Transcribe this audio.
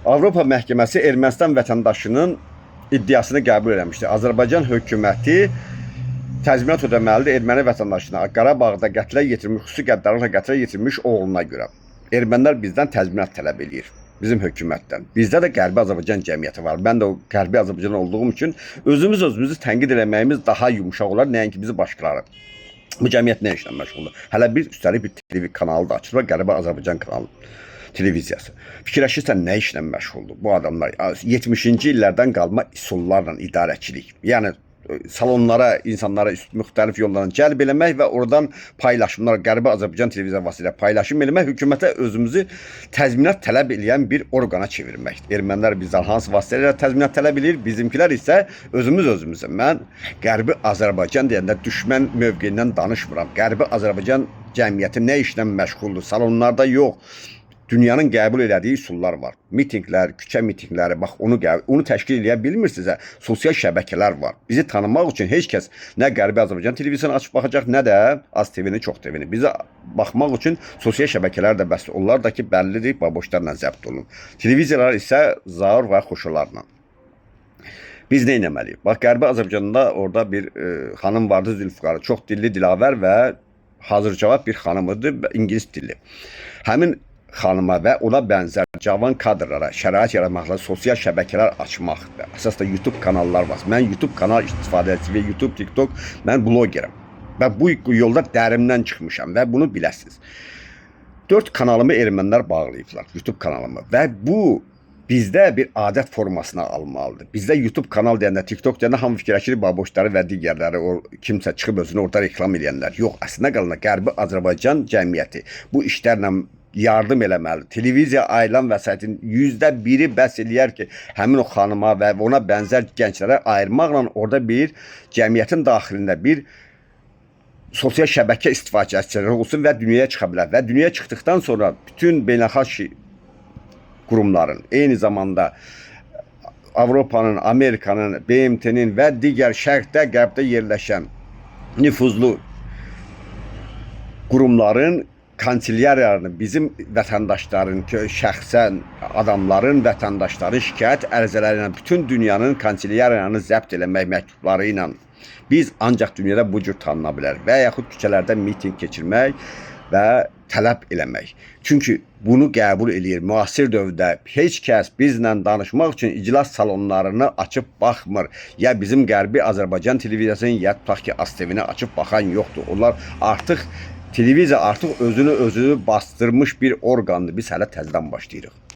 Avropa Məhkəməsi Ermənistan vətəndaşının iddiasını qəbul etmişdi. Azərbaycan hökuməti təzminat ödəməlidir erməni vətəndaşına Qarabağda qətlə yetirmiş, xüsusi qəddarlıqla qətlə yetirmiş oğluna görə. Ermənilər bizdən təzminat tələb edir. Bizim hökumətdən. Bizdə də Qərbi Azərbaycan cəmiyyəti var. Mən də o Qərbi Azərbaycan olduğum üçün özümüzü tənqid eləməyimiz daha yumuşaq olar, nəinki bizi başqaları. Bu cəmiyyət nə işlə məşğuldur? Hələ bir üstəlik bir TV kanalı da açılır, Qərbi Azərbaycan kanalı televiziyası. Fikirləşirsən nə işlə məşğuldur bu adamlar? 70-ci illərdən qalma üsullarla idarəçilik. Yəni salonlara, insanlara müxtəlif yollarla cəlb eləmək və oradan paylaşımlar, Qərbi Azərbaycan televiziyası vasitəsilə paylaşım eləmək, hökumətə özümüzü təzminat tələb edən bir orqana çevirməkdir. Ermənilər bizdən hansı vasitələrlə təzminat tələb edir, bizimkilər isə özümüzə. Mən Qərbi Azərbaycan deyəndə düşmən mövqeyindən danışmıram. Qərbi Azərbaycan cəmiyyəti nə işlə məşğuldur? Salonlarda yox. Dünyanın qəbul elədiyi üsullar var. Mitinglər, küçə mitingləri, bax onu təşkil edə bilmirsinizsə, sosial şəbəkələr var. Bizi tanımaq üçün heç kəs nə Qərbi Azərbaycan televiziyasını açıb baxacaq, nə də Az TV-ni, Çox TV-ni. Bizi baxmaq üçün sosial şəbəkələr də bəsdir. Onlar da ki, bəllidir, baboşlarla zəbt olunur. Televiziyalar isə zaur və xoşalarla. Biz nə etməliyik? Bax, Qərbi Azərbaycanda orada bir xanım vardı, Zülfüqarı. Çox dilli, dilavər və hazır cavab bir xanımıdır, İngilis dilli. Həmin xanıma və ona bənzər cavan kadrlara şərait yaratmaqla sosial şəbəkələr açmaq və əsas da YouTube kanallar var. Mən YouTube kanal istifadəçisi və YouTube, TikTok, mən blogerim. Və bu yolda dərimdən çıxmışam və bunu biləsiniz. 4 kanalımı ermənilər bağlayıblar, YouTube kanalımı və bu bizdə bir adət formasına almalıdır. Bizdə YouTube kanal deyəndə, TikTok deyəndə hamı fikirləşir baboşları və digərləri, kimsə çıxıb özünü orada reklam edənlər. Yox, əslində qalanda Qərbi Azərbaycan cəmiyyəti bu işlərlə yardım eləməlidir. Televiziya ayrılan vəsaitin %1-i bəs eləyər ki, həmin o xanıma və ona bənzər gənclərə ayırmaqla orada bir cəmiyyətin daxilində bir sosial şəbəkə istifadəçiləri olsun və dünyaya çıxa bilər. Və dünyaya çıxdıqdan sonra bütün beynəlxalq qurumların, eyni zamanda Avropanın, Amerikanın, BMT-nin və digər şərqdə, qərbdə yerləşən nüfuzlu qurumların kanselyariyalarını bizim vətəndaşların, şəxsən adamların, vətəndaşların şikayət ərizələri ilə bütün dünyanın kanselyariyalarını zəbt eləmək məktubları ilə biz ancaq dünyada bu cür tanına bilər və yaxud küçələrdə miting keçirmək və tələb eləmək. Çünki bunu qəbul eləyir. Müasir dövrdə heç kəs bizlə danışmaq üçün iclas salonlarını açıb baxmır. Ya bizim Qərbi Azərbaycan televiziyasını, ya tutaq ki, Az TV-ni açıb baxan yoxdur. Onlar artıq televiziya özünü bastırmış bir orqandır. Biz hələ təzədən başlayırıq.